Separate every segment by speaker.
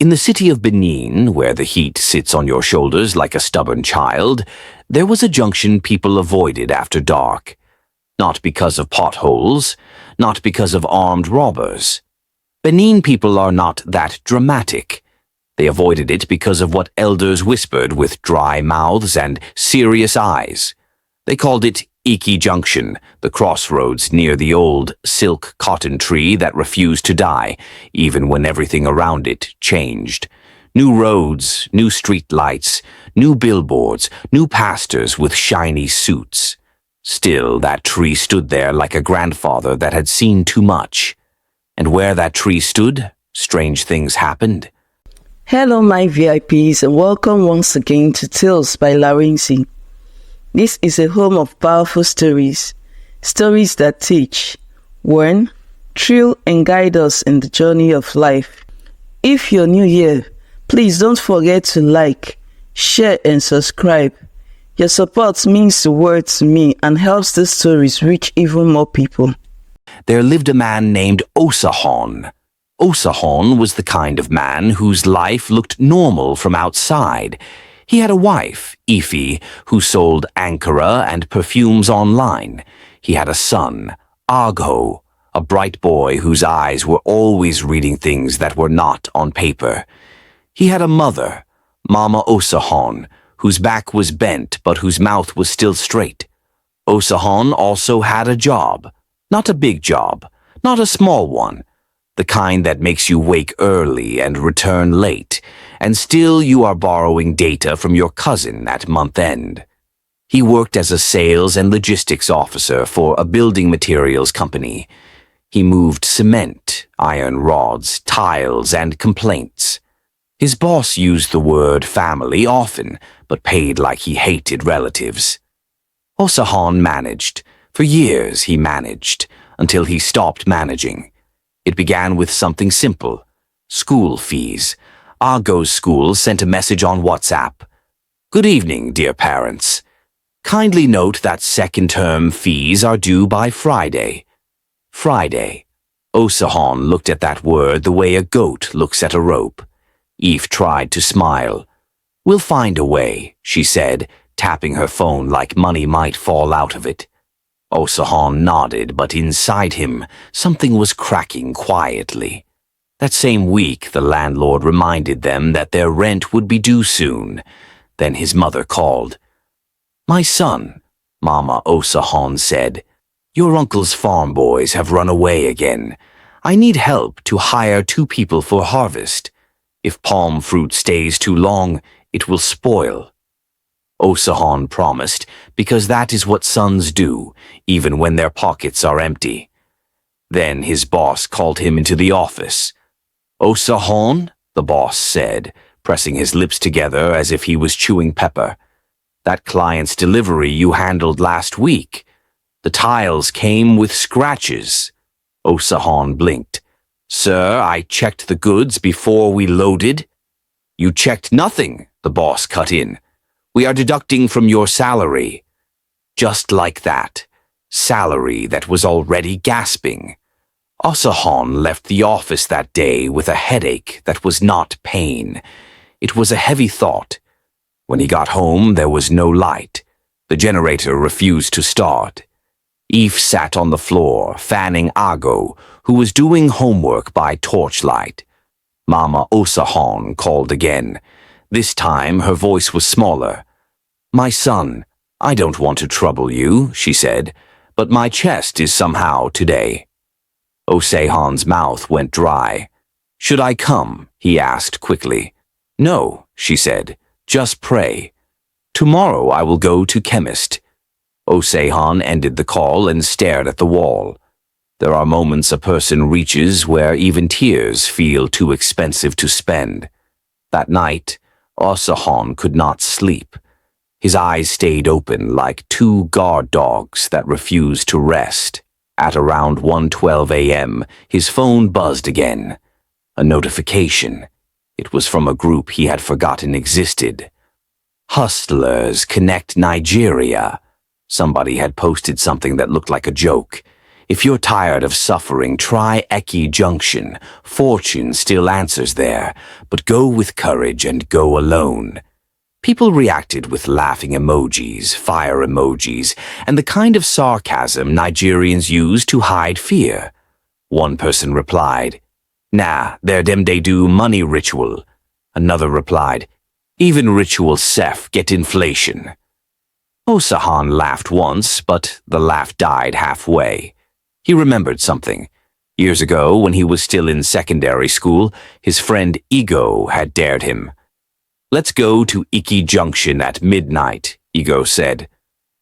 Speaker 1: In the city of Benin, where the heat sits on your shoulders like a stubborn child, there was a junction people avoided after dark. Not because of potholes, not because of armed robbers. Benin people are not that dramatic. They avoided it because of what elders whispered with dry mouths and serious eyes. They called it Eki Junction, the crossroads near the old silk cotton tree that refused to die, even when everything around it changed. New roads, new street lights, new billboards, new pastors with shiny suits. Still, that tree stood there like a grandfather that had seen too much. And where that tree stood, strange things happened.
Speaker 2: Hello my VIPs and welcome once again to Tales by Larinzy. This is a home of powerful stories, stories that teach, warn, thrill and guide us in the journey of life. If you're new here, please don't forget to like, share and subscribe. Your support means the world to me and helps these stories reach even more people.
Speaker 1: There lived a man named Osahon. Osahon was the kind of man whose life looked normal from outside. He had a wife, Ifi, who sold ankara and perfumes online. He had a son, Agho, a bright boy whose eyes were always reading things that were not on paper. He had a mother, Mama Osahon, whose back was bent but whose mouth was still straight. Osahon also had a job. Not a big job, not a small one. The kind that makes you wake early and return late, and still you are borrowing data from your cousin at month end. He worked as a sales and logistics officer for a building materials company. He moved cement, iron rods, tiles, and complaints. His boss used the word family often, but paid like he hated relatives. Osahon managed. For years he managed, until he stopped managing. It began with something simple. School fees. Agho's school sent a message on WhatsApp. Good evening, dear parents. Kindly note that second-term fees are due by Friday. Friday. Osahon looked at that word the way a goat looks at a rope. Eve tried to smile. We'll find a way, she said, tapping her phone like money might fall out of it. Osahon nodded, but inside him, something was cracking quietly. That same week, the landlord reminded them that their rent would be due soon. Then his mother called. My son, Mama Osahon said, your uncle's farm boys have run away again. I need help to hire 2 people for harvest. If palm fruit stays too long, it will spoil. Osahon promised, because that is what sons do, even when their pockets are empty. Then his boss called him into the office. Osahon, the boss said, pressing his lips together as if he was chewing pepper. That client's delivery you handled last week. The tiles came with scratches. Osahon blinked. Sir, I checked the goods before we loaded. You checked nothing, the boss cut in. We are deducting from your salary. Just like that. Salary that was already gasping. Osahon left the office that day with a headache that was not pain. It was a heavy thought. When he got home, there was no light. The generator refused to start. Eve sat on the floor, fanning Agho, who was doing homework by torchlight. Mama Osahon called again. This time her voice was smaller. My son, I don't want to trouble you, she said, but my chest is somehow today. Osahon's mouth went dry. Should I come? He asked quickly. No, she said, just pray. Tomorrow I will go to chemist. Osahon ended the call and stared at the wall. There are moments a person reaches where even tears feel too expensive to spend. That night, Osahon could not sleep. His eyes stayed open like 2 guard dogs that refused to rest. At around 1:12 a.m., his phone buzzed again. A notification. It was from a group he had forgotten existed. Hustlers Connect Nigeria. Somebody had posted something that looked like a joke. If you're tired of suffering, try Eki Junction. Fortune still answers there, but go with courage and go alone. People reacted with laughing emojis, fire emojis, and the kind of sarcasm Nigerians use to hide fear. One person replied, "Nah, they're dem they do money ritual." Another replied, "Even ritual sef get inflation." Osahon laughed once, but the laugh died halfway. He remembered something. Years ago, when he was still in secondary school, his friend Ego had dared him. "Let's go to Ekki Junction at midnight," Ego said.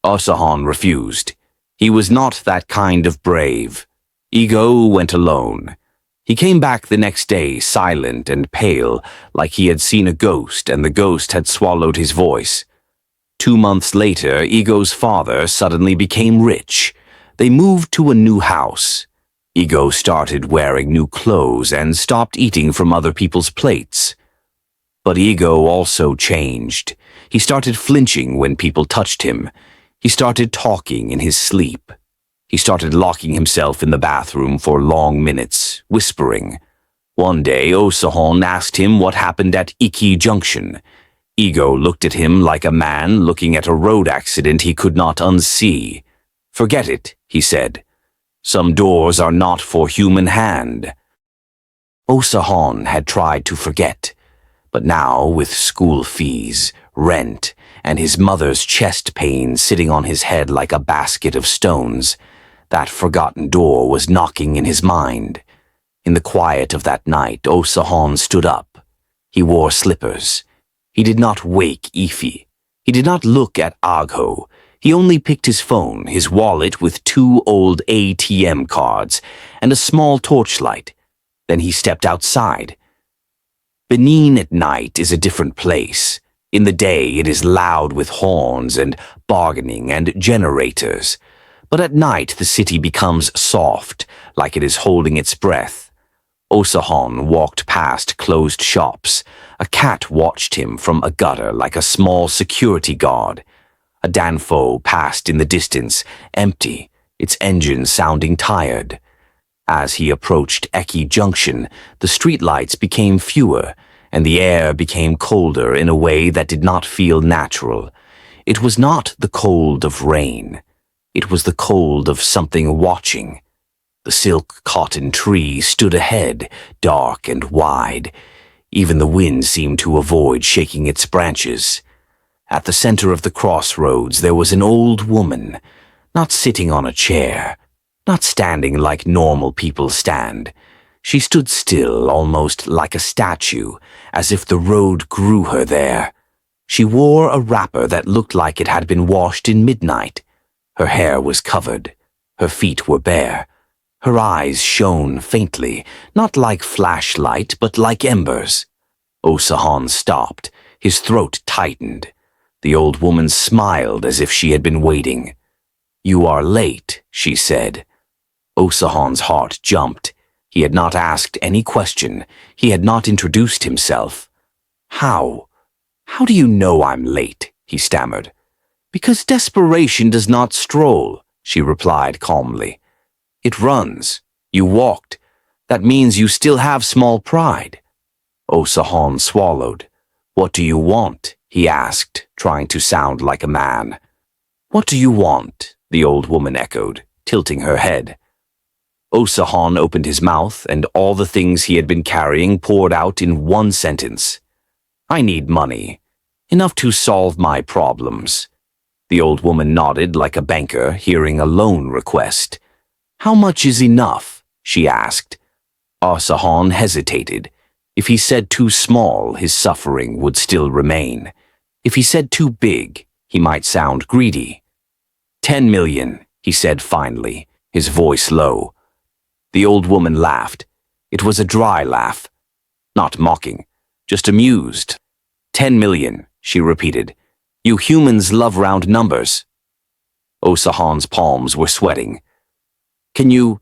Speaker 1: Osahon refused. He was not that kind of brave. Ego went alone. He came back the next day silent and pale, like he had seen a ghost and the ghost had swallowed his voice. 2 months later, Ego's father suddenly became rich. They moved to a new house. Ego started wearing new clothes and stopped eating from other people's plates. But Ego also changed. He started flinching when people touched him. He started talking in his sleep. He started locking himself in the bathroom for long minutes, whispering. One day, Osahon asked him what happened at Ekki Junction. Ego looked at him like a man looking at a road accident he could not unsee. "Forget it," he said. "Some doors are not for human hand." Osahon had tried to forget, but now with school fees, rent, and his mother's chest pain sitting on his head like a basket of stones, that forgotten door was knocking in his mind. In the quiet of that night, Osahon stood up. He wore slippers. He did not wake Ifi. He did not look at Agho. He only picked his phone, his wallet with 2 old ATM cards, and a small torchlight. Then he stepped outside. Benin at night is a different place. In the day it is loud with horns and bargaining and generators. But at night the city becomes soft, like it is holding its breath. Osahon walked past closed shops. A cat watched him from a gutter like a small security guard. A danfo passed in the distance, empty, its engine sounding tired. As he approached Ekki Junction, the streetlights became fewer, and the air became colder in a way that did not feel natural. It was not the cold of rain. It was the cold of something watching. The silk cotton tree stood ahead, dark and wide. Even the wind seemed to avoid shaking its branches. At the center of the crossroads there was an old woman, not sitting on a chair, not standing like normal people stand. She stood still, almost like a statue, as if the road grew her there. She wore a wrapper that looked like it had been washed in midnight. Her hair was covered. Her feet were bare. Her eyes shone faintly, not like flashlight, but like embers. Osahon stopped. His throat tightened. The old woman smiled as if she had been waiting. "You are late," she said. Osahon's heart jumped. He had not asked any question. He had not introduced himself. How do you know I'm late?" he stammered. "Because desperation does not stroll," she replied calmly. "It runs. You walked. That means you still have small pride." Osahon swallowed. "What do you want?" he asked, trying to sound like a man. "What do you want?" the old woman echoed, tilting her head. Osahon opened his mouth, and all the things he had been carrying poured out in one sentence. "I need money. Enough to solve my problems." The old woman nodded like a banker hearing a loan request. "How much is enough?" she asked. Osahon hesitated. If he said too small, his suffering would still remain. If he said too big, he might sound greedy. 10 million, he said finally, his voice low. The old woman laughed. It was a dry laugh. Not mocking, just amused. 10 million, she repeated. "You humans love round numbers." Osahon's palms were sweating. Can you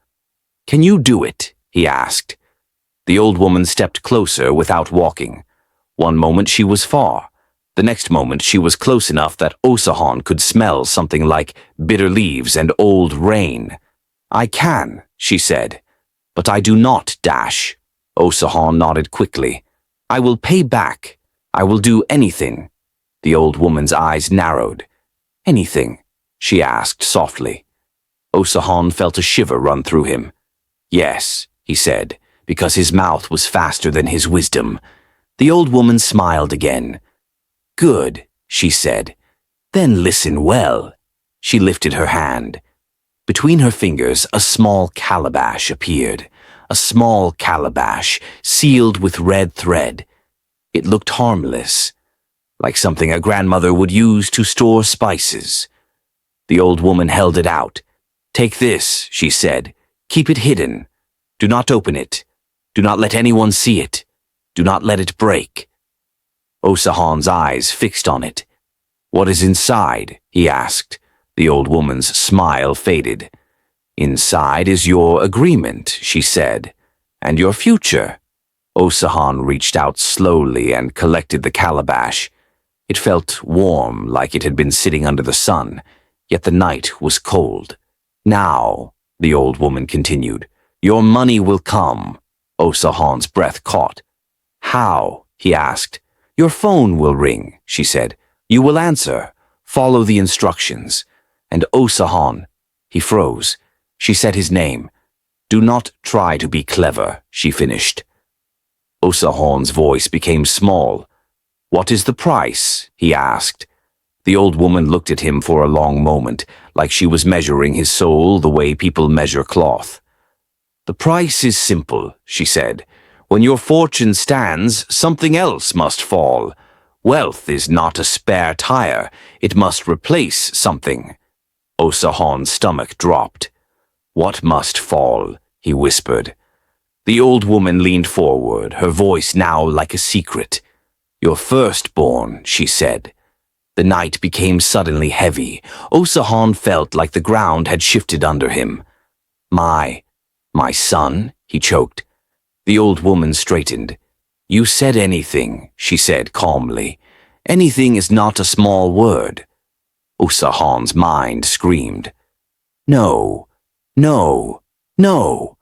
Speaker 1: do it?" he asked. The old woman stepped closer without walking. One moment she was far. The next moment she was close enough that Osahon could smell something like bitter leaves and old rain. I can, she said, but I do not dash. Osahon nodded quickly. I will pay back. I will do anything. The old woman's eyes narrowed. Anything? She asked softly. Osahon felt a shiver run through him. Yes, he said, because his mouth was faster than his wisdom. The old woman smiled again. Good, she said. Then listen well. She lifted her hand. Between her fingers, a small calabash appeared. A small calabash, sealed with red thread. It looked harmless, like something a grandmother would use to store spices. The old woman held it out. Take this, she said. Keep it hidden. Do not open it. Do not let anyone see it. Do not let it break. Osahon's eyes fixed on it. What is inside? He asked. The old woman's smile faded. Inside is your agreement, she said, and your future. Osahon reached out slowly and collected the calabash. It felt warm, like it had been sitting under the sun, yet the night was cold. Now, the old woman continued, your money will come. Osahon's breath caught. How? He asked. Your phone will ring, she said. You will answer. Follow the instructions. And Osahon, he froze. She said his name. Do not try to be clever, she finished. Osahon's voice became small. What is the price? He asked. The old woman looked at him for a long moment, like she was measuring his soul the way people measure cloth. The price is simple, she said. When your fortune stands, something else must fall. Wealth is not a spare tire. It must replace something. Osahon's stomach dropped. What must fall? He whispered. The old woman leaned forward, her voice now like a secret. Your firstborn, she said. The night became suddenly heavy. Osahon felt like the ground had shifted under him. My son, he choked. The old woman straightened. You said anything, she said calmly. Anything is not a small word. Osahon's mind screamed. No, no, no.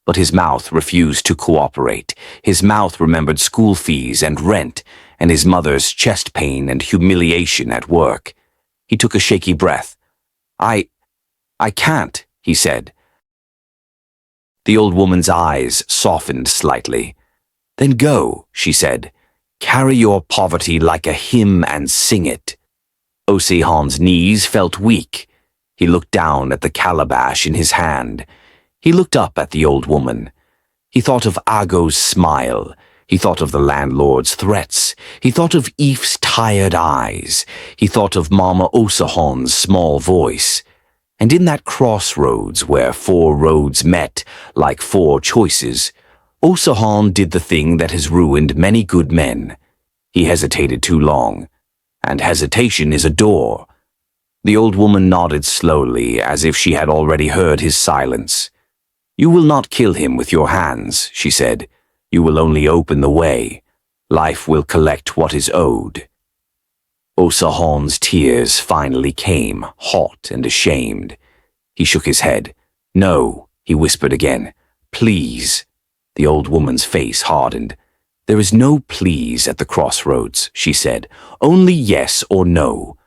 Speaker 1: But his mouth refused to cooperate. His mouth remembered school fees and rent, and his mother's chest pain and humiliation at work. He took a shaky breath. I can't, he said. The old woman's eyes softened slightly. Then go, she said. Carry your poverty like a hymn and sing it. Osahon's knees felt weak. He looked down at the calabash in his hand. He looked up at the old woman. He thought of Ago's smile. He thought of the landlord's threats. He thought of Ife's tired eyes. He thought of Mama Osahon's small voice. And in that crossroads where 4 roads met, like 4 choices, Osahon did the thing that has ruined many good men. He hesitated too long. And hesitation is a door. The old woman nodded slowly, as if she had already heard his silence. You will not kill him with your hands, she said. You will only open the way. Life will collect what is owed. Osahon's tears finally came, hot and ashamed. He shook his head. No, he whispered again. Please. The old woman's face hardened. There is no please at the crossroads, she said. Only yes or no.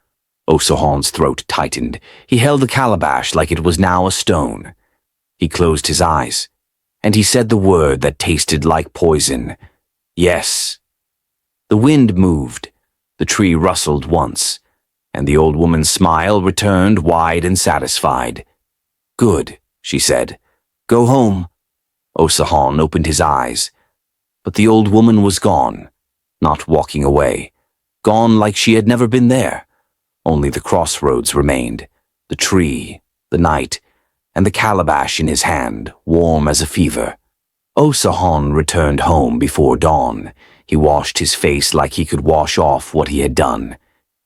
Speaker 1: Osahon's throat tightened. He held the calabash like it was now a stone. He closed his eyes, and he said the word that tasted like poison. Yes. The wind moved. The tree rustled once, and the old woman's smile returned wide and satisfied. Good, she said. Go home. Osahon opened his eyes. But the old woman was gone, not walking away. Gone like she had never been there. Only the crossroads remained, the tree, the night, and the calabash in his hand, warm as a fever. Osahon returned home before dawn. He washed his face like he could wash off what he had done.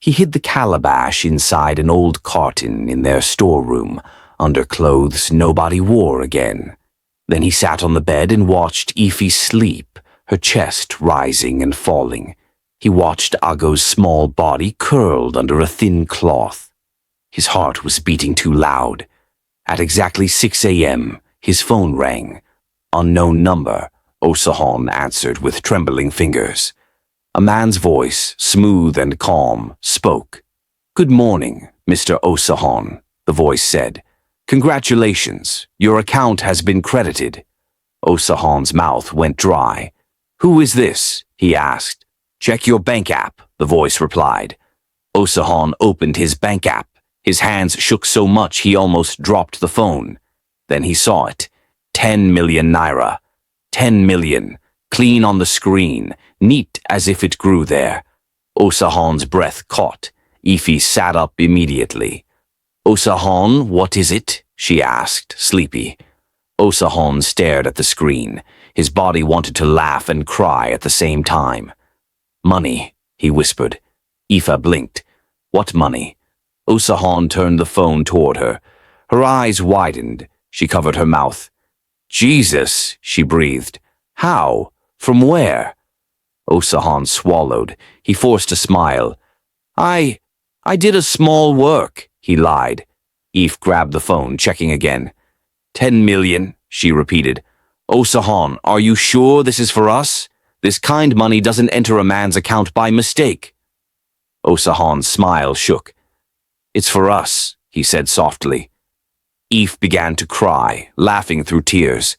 Speaker 1: He hid the calabash inside an old carton in their storeroom, under clothes nobody wore again. Then he sat on the bed and watched Ife sleep, her chest rising and falling. He watched Ago's small body curled under a thin cloth. His heart was beating too loud. At exactly 6 a.m., his phone rang. Unknown number, Osahon answered with trembling fingers. A man's voice, smooth and calm, spoke. "Good morning, Mr. Osahon," the voice said. "Congratulations, your account has been credited." Osahon's mouth went dry. "Who is this?" he asked. "Check your bank app," the voice replied. Osahon opened his bank app. His hands shook so much he almost dropped the phone. Then he saw it. 10 million naira. 10 million. Clean on the screen, neat as if it grew there. Osahon's breath caught. Ifi sat up immediately. "Osahon, what is it?" she asked, sleepy. Osahon stared at the screen. His body wanted to laugh and cry at the same time. "Money," he whispered. Ifa blinked. "What money?" Osahon turned the phone toward her. Her eyes widened. She covered her mouth. "Jesus," she breathed. "How? From where?" Osahon swallowed. He forced a smile. I did a small work," he lied. Eve grabbed the phone, checking again. 10 million, she repeated. "Osahon, are you sure this is for us? This kind money doesn't enter a man's account by mistake." Osahon's smile shook. "It's for us," he said softly. Eve began to cry, laughing through tears.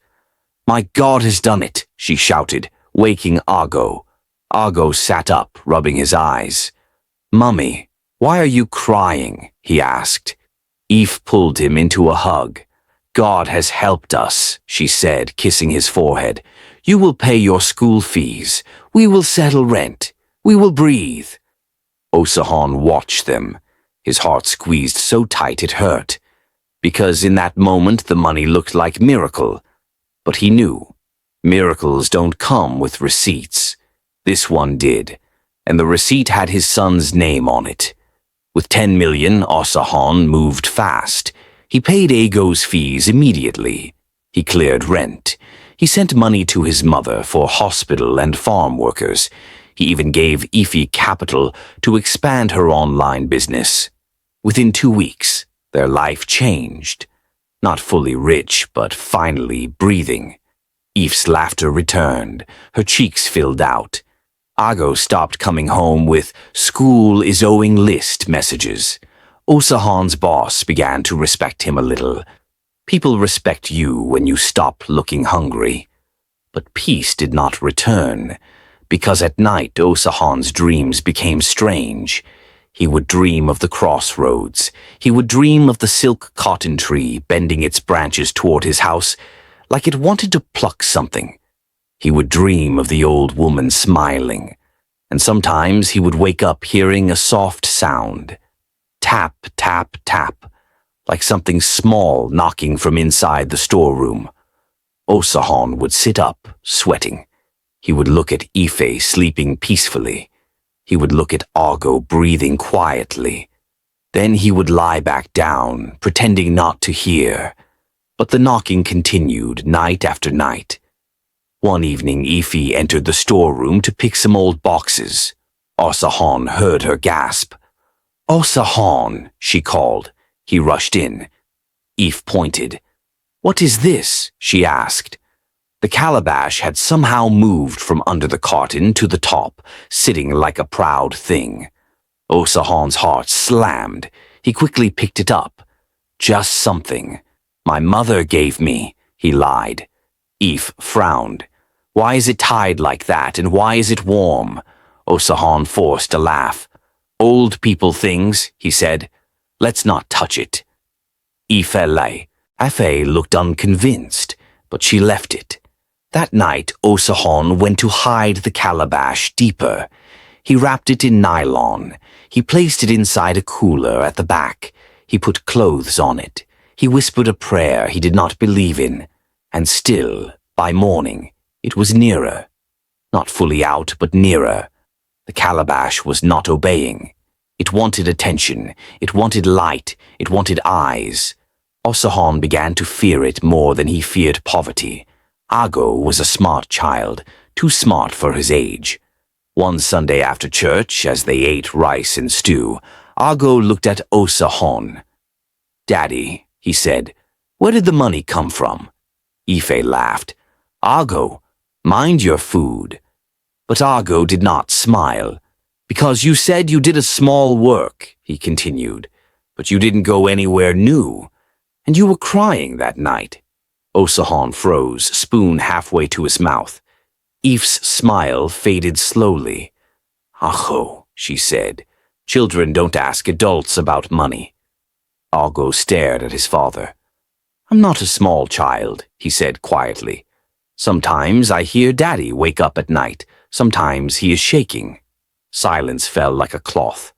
Speaker 1: "My God has done it," she shouted, waking Ago. Ago sat up, rubbing his eyes. "Mummy, why are you crying?" he asked. Eve pulled him into a hug. "God has helped us," she said, kissing his forehead. "You will pay your school fees. We will settle rent. We will breathe." Osahon watched them. His heart squeezed so tight it hurt. Because in that moment the money looked like miracle. But he knew. Miracles don't come with receipts. This one did. And the receipt had his son's name on it. With 10 million, Osahon moved fast. He paid Ago's fees immediately. He cleared rent. He sent money to his mother for hospital and farm workers. He even gave Ifi capital to expand her online business. Within 2 weeks, their life changed. Not fully rich, but finally breathing. Ife's laughter returned. Her cheeks filled out. Ago stopped coming home with "school is owing list" messages. Osahon's boss began to respect him a little. People respect you when you stop looking hungry. But peace did not return, because at night Osahon's dreams became strange. He would dream of the crossroads. He would dream of the silk cotton tree bending its branches toward his house, like it wanted to pluck something. He would dream of the old woman smiling, and sometimes he would wake up hearing a soft sound. Tap, tap, tap, like something small knocking from inside the storeroom. Osahon would sit up, sweating. He would look at Ife sleeping peacefully. He would look at Ago breathing quietly. Then he would lie back down, pretending not to hear. But the knocking continued night after night. One evening, Ife entered the storeroom to pick some old boxes. Osahon heard her gasp. "Osahon," she called. He rushed in. Ife pointed. "What is this?" she asked. The calabash had somehow moved from under the carton to the top, sitting like a proud thing. Osahon's heart slammed. He quickly picked it up. "Just something. My mother gave me," he lied. Eve frowned. "Why is it tied like that, and why is it warm?" Osahon forced a laugh. "Old people things," he said. "Let's not touch it." Afe looked unconvinced, but she left it. That night, Osahon went to hide the calabash deeper. He wrapped it in nylon. He placed it inside a cooler at the back. He put clothes on it. He whispered a prayer he did not believe in. And still, by morning, it was nearer. Not fully out, but nearer. The calabash was not obeying. It wanted attention. It wanted light. It wanted eyes. Osahon began to fear it more than he feared poverty. Ago was a smart child, too smart for his age. One Sunday after church, as they ate rice and stew, Ago looked at Osahon. "Daddy," he said, Where did the money come from? Ife laughed. Ago, mind your food. But Ago did not smile. Because you said you did a small work, he continued, but you didn't go anywhere new, and you were crying that night. Osahon froze, spoon halfway to his mouth. Ife's smile faded slowly. Ago, she said, children don't ask adults about money. Ago stared at his father. I'm not a small child, he said quietly. Sometimes I hear Daddy wake up at night. Sometimes he is shaking. Silence fell like a cloth.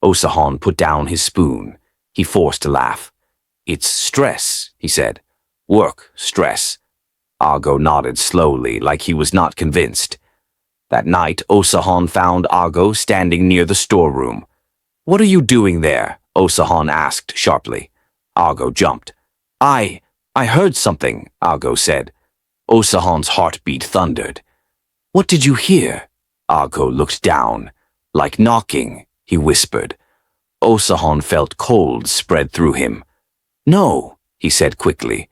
Speaker 1: Osahon put down his spoon. He forced a laugh. It's stress, he said. Work, stress. Ago nodded slowly, like he was not convinced. That night, Osahon found Ago standing near the storeroom. What are you doing there? Osahon asked sharply. Ago jumped. I heard something, Ago said. Osahon's heartbeat thundered. What did you hear? Ago looked down. Like knocking, he whispered. Osahon felt cold spread through him. No, he said quickly.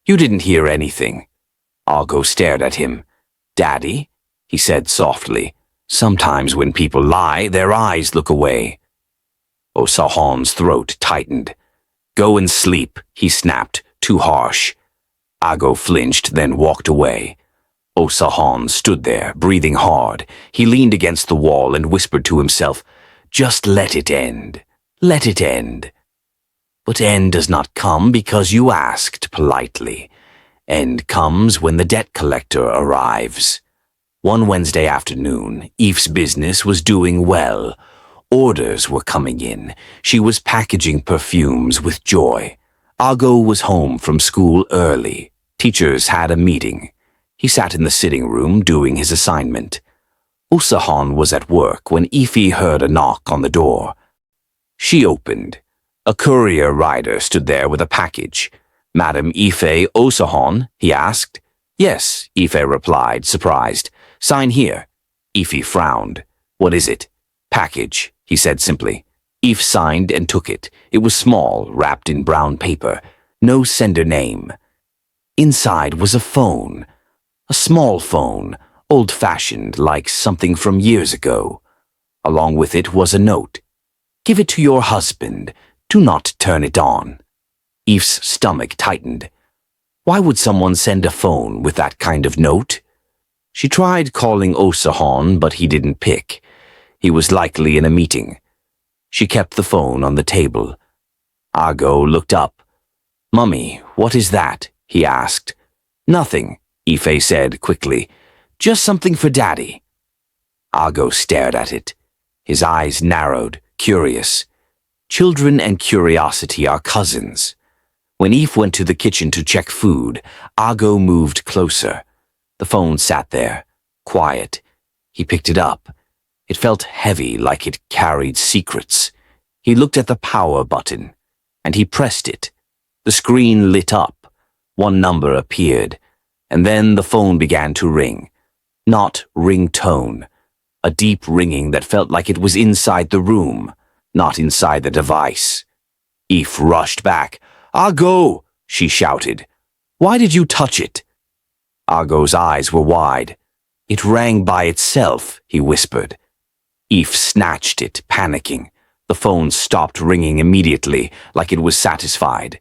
Speaker 1: You didn't hear anything. Ago stared at him. Daddy? He said softly. Sometimes when people lie, their eyes look away. Osahon's throat tightened. Go and sleep, he snapped, too harsh. Ago flinched, then walked away. Osahon stood there, breathing hard. He leaned against the wall and whispered to himself, just let it end. Let it end. But end does not come because you asked politely. End comes when the debt collector arrives. One Wednesday afternoon, Ife's business was doing well. Orders were coming in. She was packaging perfumes with joy. Ago was home from school early. Teachers had a meeting. He sat in the sitting room doing his assignment. Osahon was at work when Ife heard a knock on the door. She opened. A courier rider stood there with a package. Madam Ife Osahon, he asked. Yes, Ife replied, surprised. Sign here. Ife frowned. What is it? Package, he said simply. Ife signed and took it. It was small, wrapped in brown paper. No sender name. Inside was a phone. A small phone, old-fashioned, like something from years ago. Along with it was a note. Give it to your husband. Do not turn it on. Ife's stomach tightened. Why would someone send a phone with that kind of note? She tried calling Osahon, but he didn't pick. He was likely in a meeting. She kept the phone on the table. Ago looked up. Mummy, what is that? He asked. Nothing, Ife said quickly. Just something for Daddy. Ago stared at it. His eyes narrowed, curious. Children and curiosity are cousins. When Ife went to the kitchen to check food, Ago moved closer. The phone sat there, quiet. He picked it up. It felt heavy, like it carried secrets. He looked at the power button, and he pressed it. The screen lit up. One number appeared, and then the phone began to ring. Not ringtone. A deep ringing that felt like it was inside the room, not inside the device. Ife rushed back. Ago, she shouted. Why did you touch it? Ago's eyes were wide. It rang by itself, he whispered. Ife snatched it, panicking. The phone stopped ringing immediately, like it was satisfied.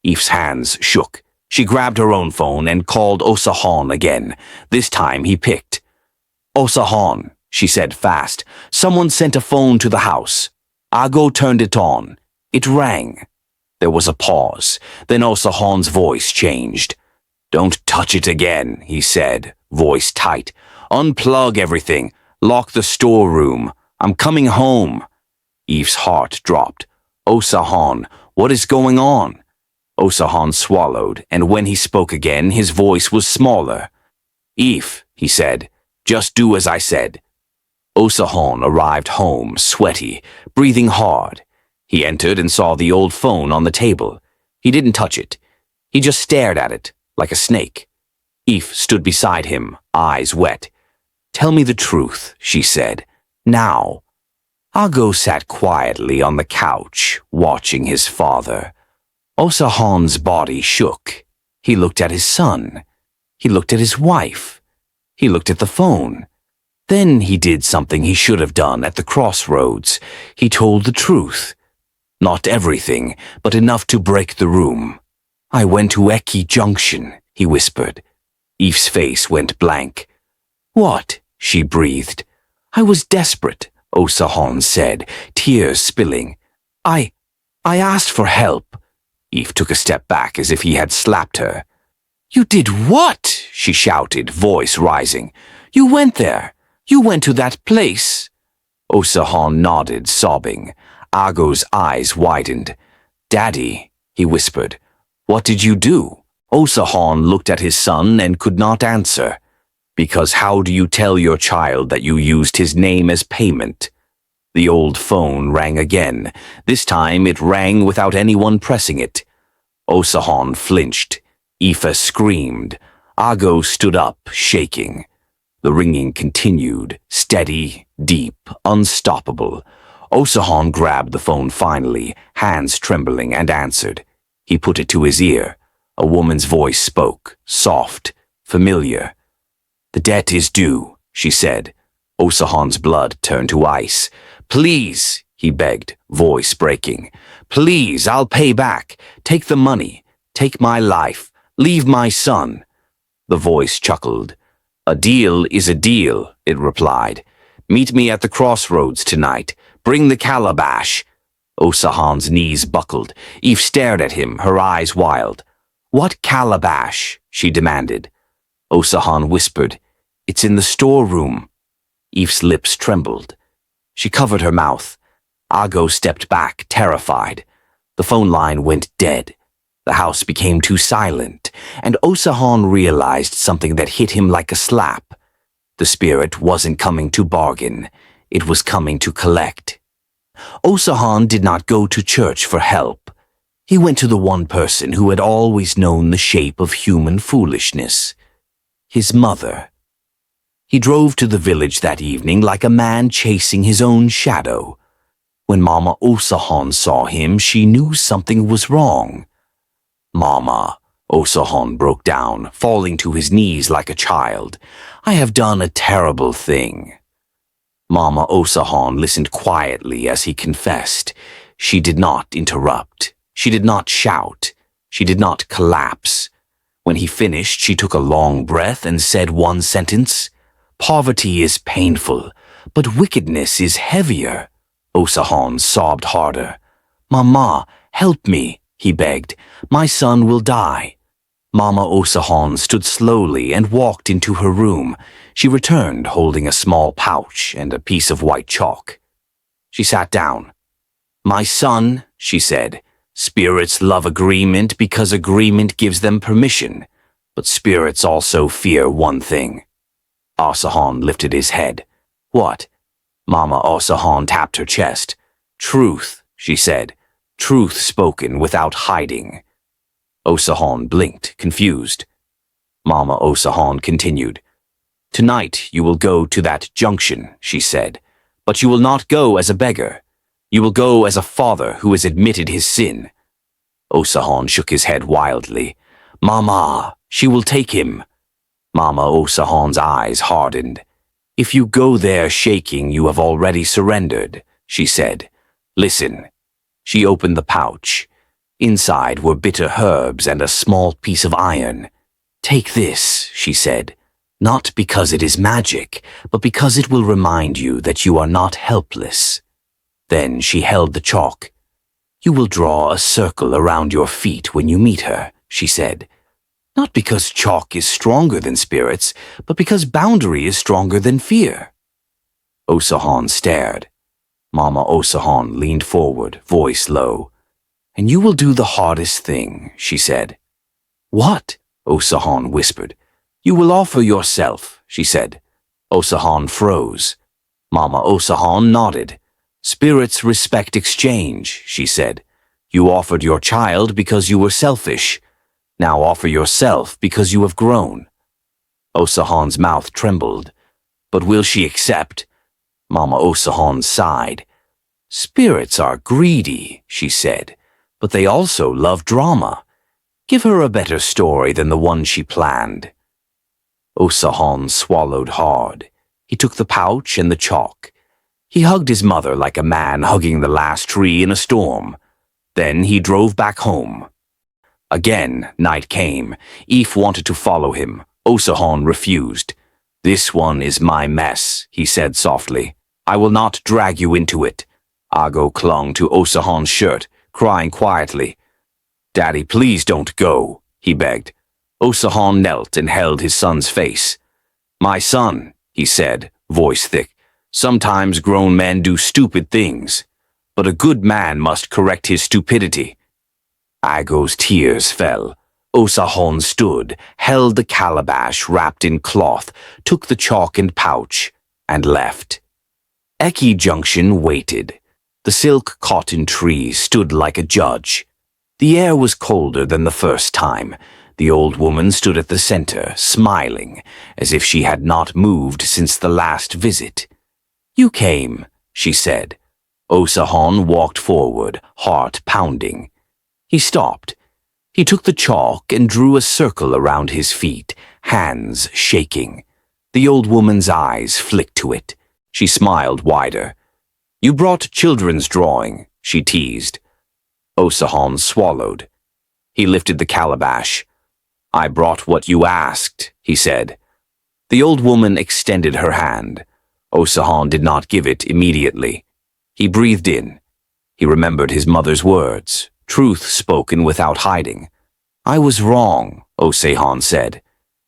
Speaker 1: Ife's hands shook. She grabbed her own phone and called Osahon again. This time he picked. Osahon, she said fast. Someone sent a phone to the house. Ago turned it on. It rang. There was a pause. Then Osahon's voice changed. Don't touch it again, he said, voice tight. Unplug everything. Lock the storeroom. I'm coming home. Ife's heart dropped. Osahon, what is going on? Osahon swallowed, and when he spoke again, his voice was smaller. Ife, he said, just do as I said. Osahon arrived home, sweaty, breathing hard. He entered and saw the old phone on the table. He didn't touch it. He just stared at it, like a snake. Ife stood beside him, eyes wet. Tell me the truth, she said. Now. Ago sat quietly on the couch, watching his father. Osahon's body shook. He looked at his son. He looked at his wife. He looked at the phone. Then he did something he should have done at the Crossroads. He told the truth. Not everything, but enough to break the room. "I went to Eki Junction," he whispered. Eve's face went blank. "What?" she breathed. "I was desperate," Osahon said, tears spilling. I asked for help." Eve took a step back as if he had slapped her. "You did what?" she shouted, voice rising. "You went there. You went to that place." Osahon nodded, sobbing. Ago's eyes widened. "Daddy," he whispered, "what did you do?" Osahon looked at his son and could not answer. "Because how do you tell your child that you used his name as payment?" The old phone rang again. This time it rang without anyone pressing it. Osahon flinched. Aoife screamed. Ago stood up, shaking. The ringing continued, steady, deep, unstoppable. Osahon grabbed the phone finally, hands trembling, and answered. He put it to his ear. A woman's voice spoke, soft, familiar. "The debt is due," she said. Osahon's blood turned to ice. "Please," he begged, voice breaking. "Please, I'll pay back. Take the money. Take my life. Leave my son." The voice chuckled. "A deal is a deal," it replied. "Meet me at the Crossroads tonight. Bring the calabash." Osahon's knees buckled. Eve stared at him, her eyes wild. "What calabash?" she demanded. Osahon whispered, "It's in the storeroom." Eve's lips trembled. She covered her mouth. Ago stepped back, terrified. The phone line went dead. The house became too silent, and Osahon realized something that hit him like a slap. The spirit wasn't coming to bargain. It was coming to collect. Osahon did not go to church for help. He went to the one person who had always known the shape of human foolishness. His mother. He drove to the village that evening like a man chasing his own shadow. When Mama Osahon saw him, she knew something was wrong. "Mama," Osahon broke down, falling to his knees like a child. "I have done a terrible thing." Mama Osahon listened quietly as he confessed. She did not interrupt. She did not shout. She did not collapse. When he finished, she took a long breath and said one sentence. "Poverty is painful, but wickedness is heavier." Osahon sobbed harder. "Mama, help me," he begged. "My son will die." Mama Osahon stood slowly and walked into her room. She returned holding a small pouch and a piece of white chalk. She sat down. "My son," she said, "spirits love agreement because agreement gives them permission. But spirits also fear one thing." Osahon lifted his head. "What?" Mama Osahon tapped her chest. "Truth," she said. "Truth spoken without hiding." Osahon blinked, confused. Mama Osahon continued. "Tonight you will go to that junction," she said. "But you will not go as a beggar. You will go as a father who has admitted his sin." Osahon shook his head wildly. "Mama, she will take him." Mama Osahon's eyes hardened. "If you go there shaking, you have already surrendered," she said. "Listen." She opened the pouch. Inside were bitter herbs and a small piece of iron. "Take this," she said, "not because it is magic, but because it will remind you that you are not helpless." Then she held the chalk. "You will draw a circle around your feet when you meet her," she said. "Not because chalk is stronger than spirits, but because boundary is stronger than fear." Osahon stared. Mama Osahon leaned forward, voice low. "And you will do the hardest thing," she said. "What?" Osahon whispered. "You will offer yourself," she said. Osahon froze. Mama Osahon nodded. "Spirits respect exchange," she said. "You offered your child because you were selfish. Now offer yourself because you have grown." Osahon's mouth trembled. "But will she accept?" Mama Osahon sighed. "Spirits are greedy," she said. but they also love drama. Give her a better story than the one she planned." Osahon swallowed hard. He took the pouch and the chalk. He hugged his mother like a man hugging the last tree in a storm. Then he drove back home. Again, night came. Eve wanted to follow him. Osahon refused. "This one is my mess," he said softly. "I will not drag you into it." Ago clung to Osahon's shirt, crying quietly. "Daddy, please don't go," he begged. Osahon knelt and held his son's face. "My son," he said, voice thick, "sometimes grown men do stupid things, but a good man must correct his stupidity." Ago's tears fell. Osahon stood, held the calabash wrapped in cloth, took the chalk and pouch, and left. Ekki Junction waited. The silk cotton tree stood like a judge. The air was colder than the first time. The old woman stood at the center, smiling, as if she had not moved since the last visit. "You came," she said. Osahon walked forward, heart pounding. He stopped. He took the chalk and drew a circle around his feet, hands shaking. The old woman's eyes flicked to it. She smiled wider. "You brought children's drawing," she teased. Osahon swallowed. He lifted the calabash. "I brought what you asked," he said. The old woman extended her hand. Osahon did not give it immediately. He breathed in. He remembered his mother's words, truth spoken without hiding. "I was wrong," Osahon said.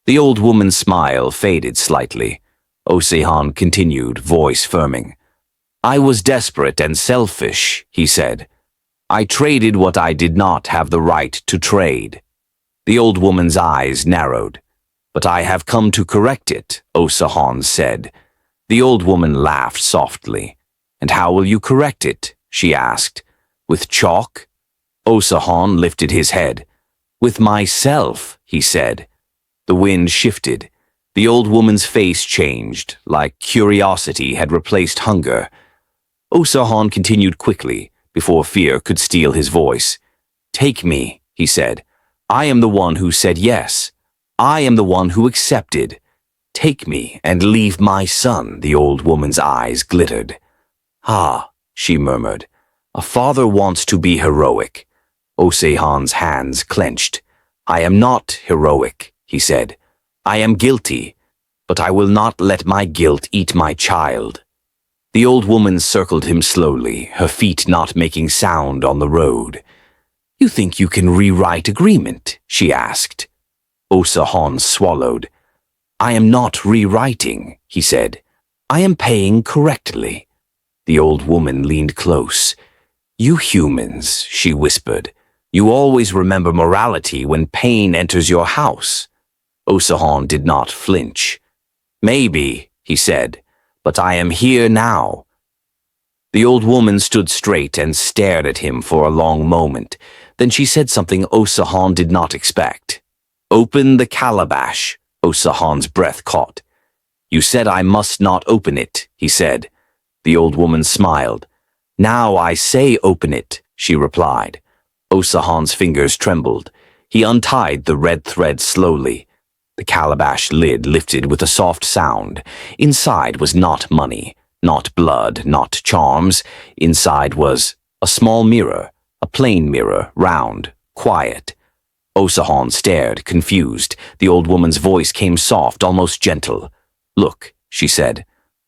Speaker 1: The old woman's smile faded slightly. Osahon continued, voice firming. "I was desperate and selfish," he said. "I traded what I did not have the right to trade." The old woman's eyes narrowed. "But I have come to correct it," Osahon said. The old woman laughed softly. "And how will you correct it?" she asked. "With chalk?" Osahon lifted his head. "With myself," he said. The wind shifted. The old woman's face changed, like curiosity had replaced hunger. Osahon continued quickly, before fear could steal his voice. "Take me," he said. "I am the one who said yes. I am the one who accepted. Take me and leave my son." The old woman's eyes glittered. "Ah," she murmured. "A father wants to be heroic." Osahon's hands clenched. "I am not heroic," he said. "I am guilty, but I will not let my guilt eat my child." The old woman circled him slowly, her feet not making sound on the road. "You think you can rewrite agreement?" she asked. Osahon swallowed. "I am not rewriting," he said. "I am paying correctly." The old woman leaned close. "You humans," she whispered, "you always remember morality when pain enters your house." Osahon did not flinch. "Maybe," he said, "but I am here now." The old woman stood straight and stared at him for a long moment. Then she said something Osahon did not expect. "Open the calabash." Osahon's breath caught. "You said I must not open it," he said. The old woman smiled. "Now I say open it," she replied. Osahon's fingers trembled. He untied the red thread slowly. The calabash lid lifted with a soft sound. Inside was not money, not blood, not charms. Inside was a small mirror, a plain mirror, round, quiet. Osahon stared, confused. The old woman's voice came soft, almost gentle. "Look," she said.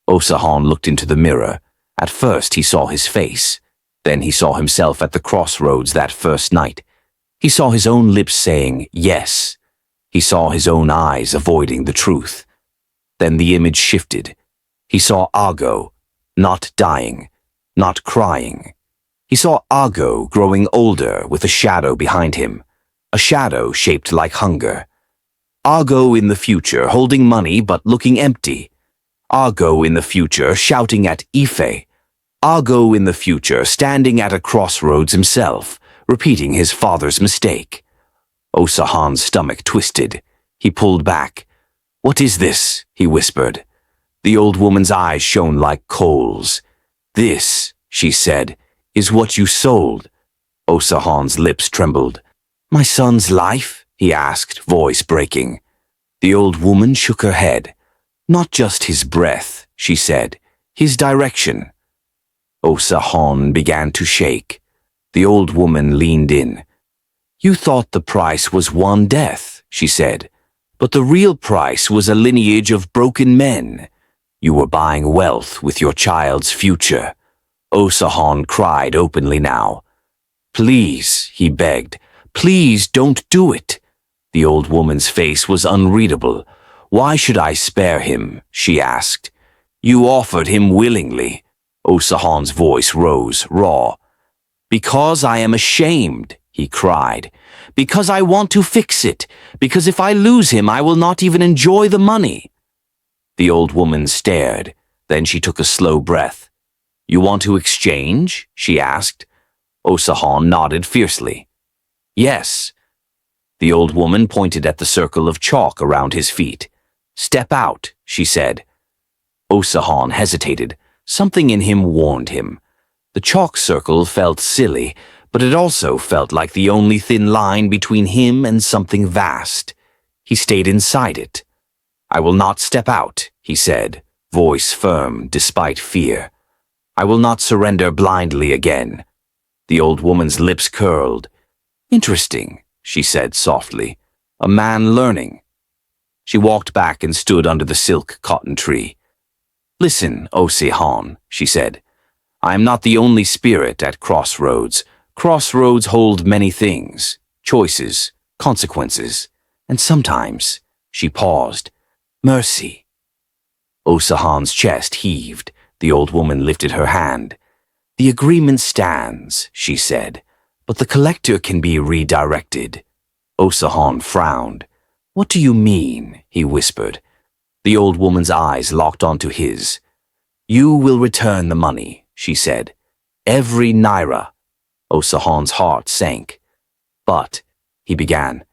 Speaker 1: Osahon looked into the mirror. At first he saw his face. Then he saw himself at the crossroads that first night. He saw his own lips saying, yes. He saw his own eyes avoiding the truth. Then the image shifted. He saw Ago, not dying, not crying. He saw Ago growing older with a shadow behind him, a shadow shaped like hunger. Ago in the future holding money but looking empty. Ago in the future shouting at Ife. Ago in the future standing at a crossroads himself, repeating his father's mistake. Osahon's stomach twisted. He pulled back. "What is this?" he whispered. The old woman's eyes shone like coals. "This," she said, "is what you sold." Osahon's lips trembled. My son's life? He asked, voice breaking. The old woman shook her head. Not just his breath, she said. His direction. Osahon began to shake. The old woman leaned in. You thought the price was one death, she said. But the real price was a lineage of broken men. You were buying wealth with your child's future. Osahon cried openly now. Please, he begged. Please don't do it. The old woman's face was unreadable. Why should I spare him? She asked. You offered him willingly. Osahon's voice rose, raw. Because I am ashamed, he cried. Because I want to fix it. Because if I lose him, I will not even enjoy the money. The old woman stared. Then she took a slow breath. You want to exchange? She asked. Osahon nodded fiercely. Yes. The old woman pointed at the circle of chalk around his feet. Step out, she said. Osahon hesitated. Something in him warned him. The chalk circle felt silly, but it also felt like the only thin line between him and something vast. He stayed inside it. I will not step out, he said, voice firm despite fear. I will not surrender blindly again. The old woman's lips curled. Interesting, she said softly. A man learning. She walked back and stood under the silk cotton tree. Listen, Osahon, she said. I am not the only spirit at Crossroads. Crossroads hold many things, choices, consequences, and sometimes, she paused, mercy. Osahon's chest heaved. The old woman lifted her hand. The agreement stands, she said, but the collector can be redirected. Osahon frowned. What do you mean? He whispered. The old woman's eyes locked onto his. You will return the money, she said. Every naira. Osahon's heart sank. But, he began.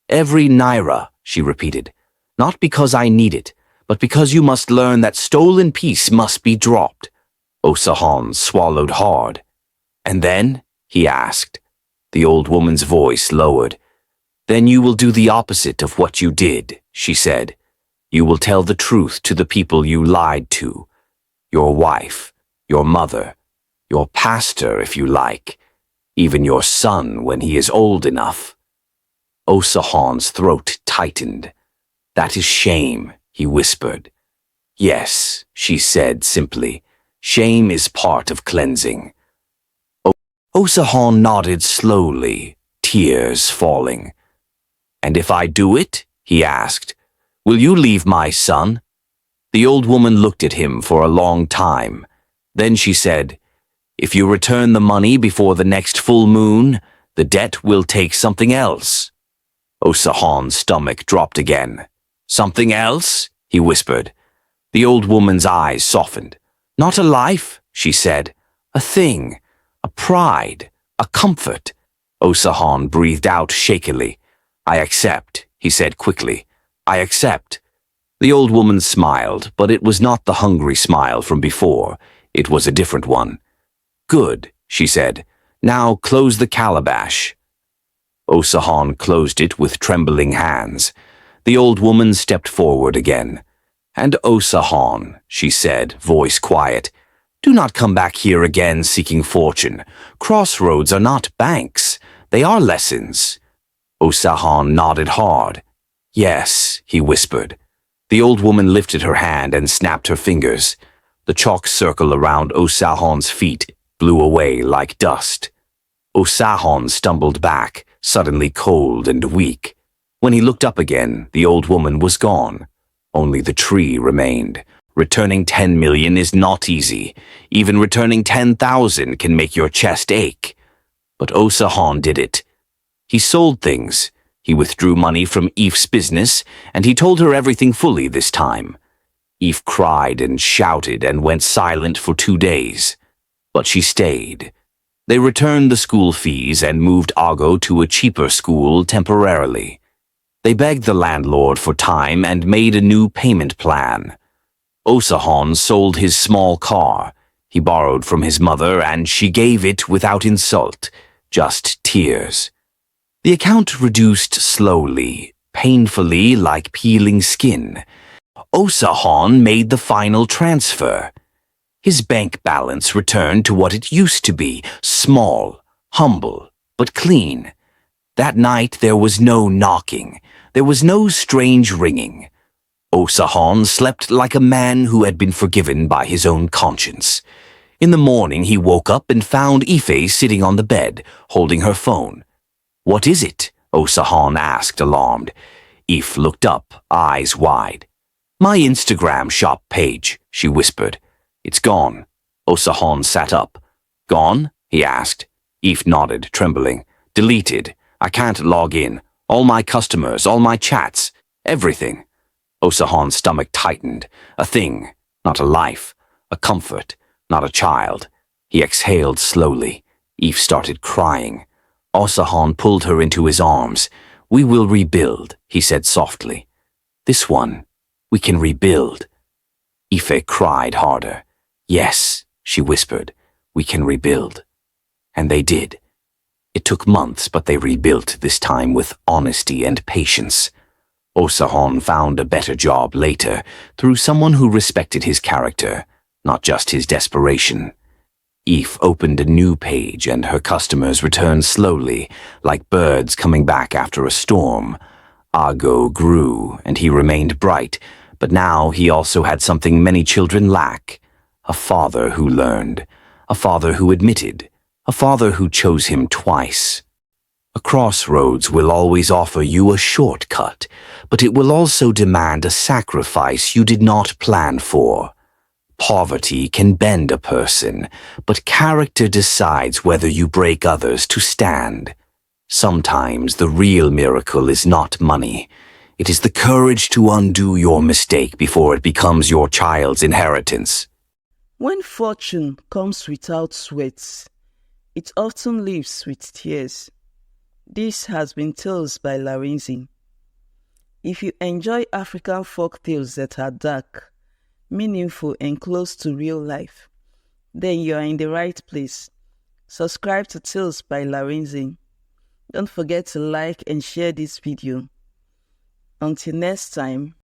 Speaker 1: Every naira, she repeated. Not because I need it, but because you must learn that stolen peace must be dropped. Osahon swallowed hard. And then? He asked. The old woman's voice lowered. Then you will do the opposite of what you did, she said. You will tell the truth to the people you lied to. Your wife, your mother, your pastor, if you like, even your son when he is old enough. Osahon's throat tightened. That is shame, he whispered. Yes, she said simply. Shame is part of cleansing. Osahon nodded slowly, tears falling. And if I do it? He asked. Will you leave my son? The old woman looked at him for a long time. Then she said, If you return the money before the next full moon, the debt will take something else. Osahon's stomach dropped again. Something else? He whispered. The old woman's eyes softened. Not a life, she said. A thing, a pride, a comfort. Osahon breathed out shakily. I accept, he said quickly. I accept. The old woman smiled, but it was not the hungry smile from before. It was a different one. Good, she said. Now close the calabash. Osahon closed it with trembling hands. The old woman stepped forward again. And Osahon, she said, voice quiet, do not come back here again seeking fortune. Crossroads are not banks. They are lessons. Osahon nodded hard. Yes, he whispered. The old woman lifted her hand and snapped her fingers. The chalk circle around Osahon's feet blew away like dust. Osahon stumbled back, suddenly cold and weak. When he looked up again, the old woman was gone. Only the tree remained. Returning 10 million is not easy. Even returning 10,000 can make your chest ache. But Osahon did it. He sold things. He withdrew money from Eve's business, and he told her everything fully this time. Eve cried and shouted and went silent for 2 days. But she stayed. They returned the school fees and moved Ago to a cheaper school temporarily. They begged the landlord for time and made a new payment plan. Osahon sold his small car. He borrowed from his mother, and she gave it without insult. just tears. The account reduced slowly, painfully like peeling skin. Osahon made the final transfer. His bank balance returned to what it used to be, small, humble, but clean. That night there was no knocking. There was no strange ringing. Osahon slept like a man who had been forgiven by his own conscience. In the morning he woke up and found Ife sitting on the bed, holding her phone. "What is it?" Osahon asked, alarmed. Ife looked up, eyes wide. "My Instagram shop page," she whispered. "It's gone." Osahon sat up. "Gone?" he asked. Ife nodded, trembling. "Deleted. I can't log in. All my customers, all my chats, everything." Osahon's stomach tightened. A thing, not a life. A comfort, not a child. He exhaled slowly. Eve started crying. Osahon pulled her into his arms. "We will rebuild," he said softly. "This one, we can rebuild." Ife cried harder. "Yes," she whispered, "we can rebuild." And they did. It took months, but they rebuilt, this time with honesty and patience. Osahon found a better job later, through someone who respected his character, not just his desperation. Eve opened a new page, and her customers returned slowly, like birds coming back after a storm. Ago grew, and he remained bright, but now he also had something many children lack. A father who learned, a father who admitted, a father who chose him twice. A crossroads will always offer you a shortcut, but it will also demand a sacrifice you did not plan for. Poverty can bend a person, but character decides whether you break others to stand. Sometimes the real miracle is not money. It is the courage to undo your mistake before it becomes your child's inheritance.
Speaker 2: When fortune comes without sweat, it often leaves with tears. This has been Tales by Larinzy. If you enjoy African folk tales that are dark, meaningful and close to real life, then you are in the right place. Subscribe to Tales by Larinzy. Don't forget to like and share this video. Until next time.